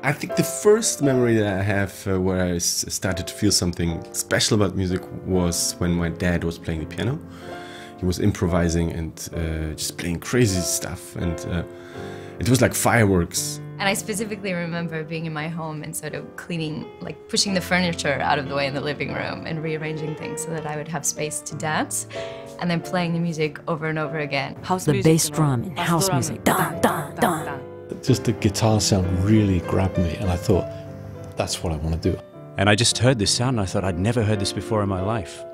I think the first memory that I have where I started to feel something special about music was when my dad was playing the piano. He was improvising and just playing crazy stuff, and it was like fireworks. And I specifically remember being in my home and sort of cleaning, like pushing the furniture out of the way in the living room and rearranging things so that I would have space to dance, and then playing the music over and over again. The bass drum in house music, dun, dun, dun. Just the guitar sound really grabbed me, and I thought, that's what I want to do. And I just heard this sound and I thought I'd never heard this before in my life.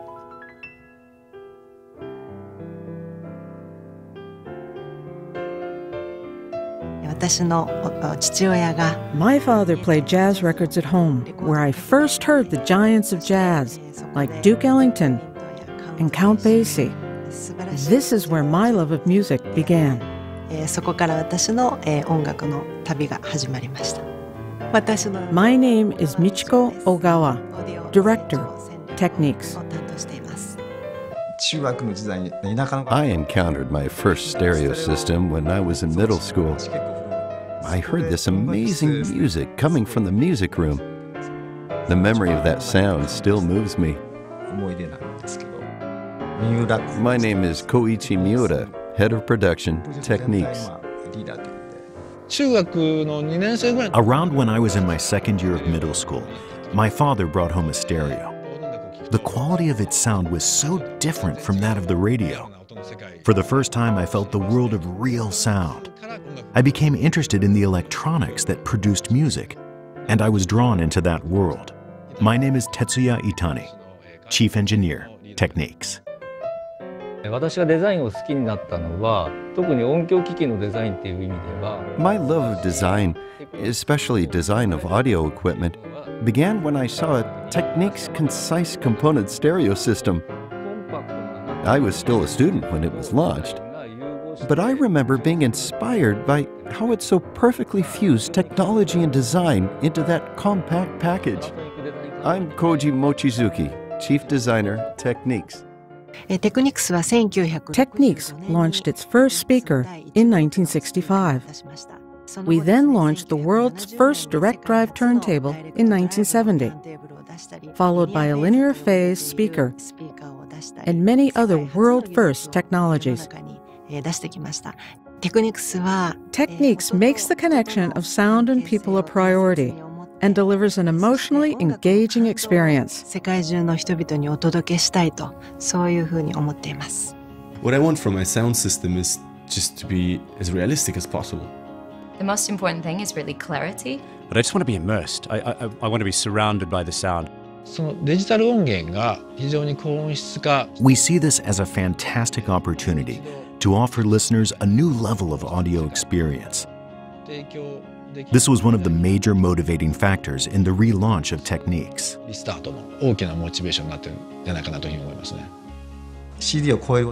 My father played jazz records at home, where I first heard the giants of jazz, like Duke Ellington and Count Basie. This is where my love of music began. My name is Michiko Ogawa, Director, Technics. I encountered my first stereo system when I was in middle school. I heard this amazing music coming from the music room. The memory of that sound still moves me. My name is Koichi Miura, Head of Production, Techniques. Around when I was in my second year of middle school, my father brought home a stereo. The quality of its sound was so different from that of the radio. For the first time, I felt the world of real sound. I became interested in the electronics that produced music, and I was drawn into that world. My name is Tetsuya Itani, Chief Engineer, Techniques. My love of design, especially design of audio equipment, began when I saw a Technics concise component stereo system. I was still a student when it was launched, but I remember being inspired by how it so perfectly fused technology and design into that compact package. I'm Koji Mochizuki, Chief Designer, Techniques. Technics launched its first speaker in 1965. We then launched the world's first direct drive turntable in 1970, followed by a linear phase speaker and many other world-first technologies. Techniques makes the connection of sound and people a priority and delivers an emotionally engaging experience. What I want from my sound system is just to be as realistic as possible. The most important thing is really clarity. But I just want to be immersed. I want to be surrounded by the sound. We see this as a fantastic opportunity to offer listeners a new level of audio experience. This was one of the major motivating factors in the relaunch of Techniques.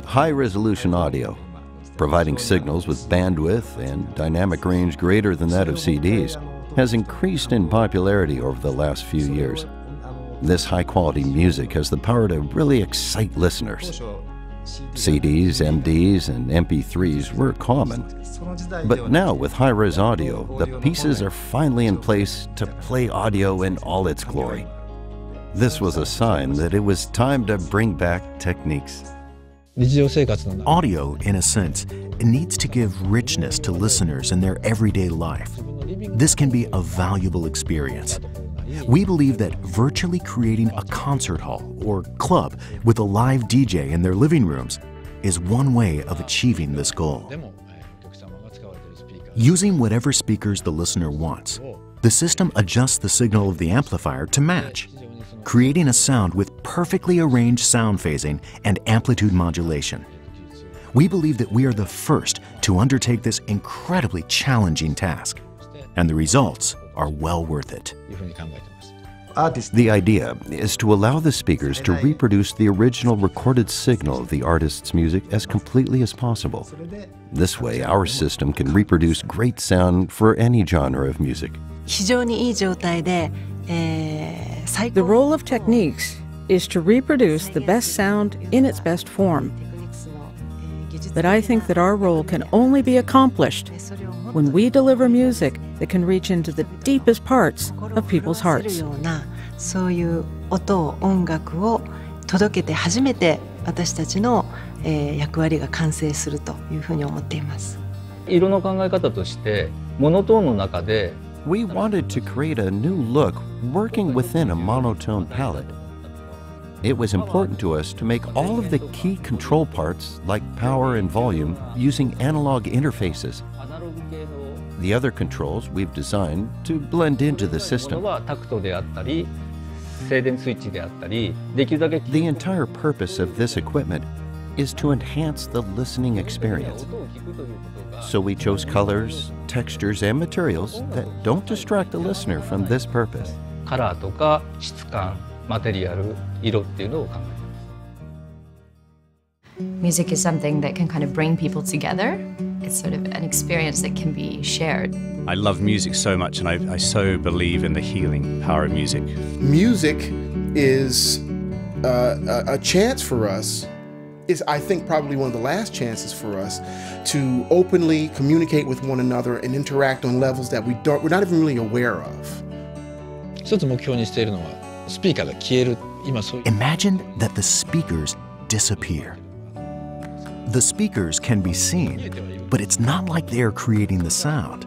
High-resolution audio, providing signals with bandwidth and dynamic range greater than that of CDs, has increased in popularity over the last few years. This high-quality music has the power to really excite listeners. CDs, MDs, and MP3s were common. But now, with high-res audio, the pieces are finally in place to play audio in all its glory. This was a sign that it was time to bring back Techniques. Audio, in a sense, needs to give richness to listeners in their everyday life. This can be a valuable experience. We believe that virtually creating a concert hall or club with a live DJ in their living rooms is one way of achieving this goal. Using whatever speakers the listener wants, the system adjusts the signal of the amplifier to match, creating a sound with perfectly arranged sound phasing and amplitude modulation. We believe that we are the first to undertake this incredibly challenging task, and the results are well worth it. The idea is to allow the speakers to reproduce the original recorded signal of the artist's music as completely as possible. This way, our system can reproduce great sound for any genre of music. The role of Techniques is to reproduce the best sound in its best form. But I think that our role can only be accomplished when we deliver music that can reach into the deepest parts of people's hearts. そういう音を音楽を届けて初めて私たちの役割が完成するというふうに思っています。色の考え方としてモノトーンの中で We wanted to create a new look working within a monotone palette. It was important to us to make all of the key control parts, like power and volume, using analog interfaces. The other controls we've designed to blend into the system. The entire purpose of this equipment is to enhance the listening experience. So we chose colors, textures, and materials that don't distract the listener from this purpose. カラーとか質感、マテリアル、色っていうのを考えます。 Music is something that can kind of bring people together. It's sort of an experience that can be shared. I love music so much, and I so believe in the healing power of music. Music is a chance for us. Is I think probably one of the last chances for us to openly communicate with one another and interact on levels that we're not even really aware of. 一つ目標にしているのはスピーカーが消える。今そう。Imagine that the speakers disappear. The speakers can be seen, but it's not like they are creating the sound.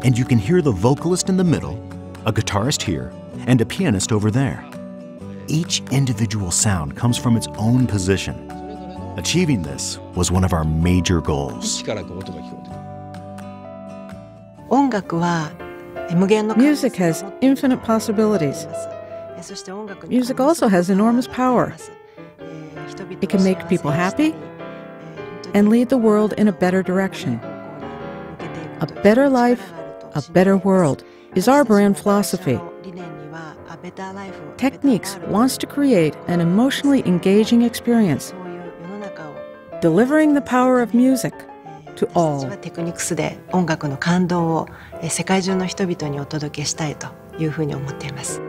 And you can hear the vocalist in the middle, a guitarist here, and a pianist over there. Each individual sound comes from its own position. Achieving this was one of our major goals. Music has infinite possibilities. Music also has enormous power. It can make people happy and lead the world in a better direction. A better life, a better world is our brand philosophy. Technics wants to create an emotionally engaging experience, delivering the power of music to all. テクニクスで音楽の感動を世界中の人々にお届けしたいというふうに思っています。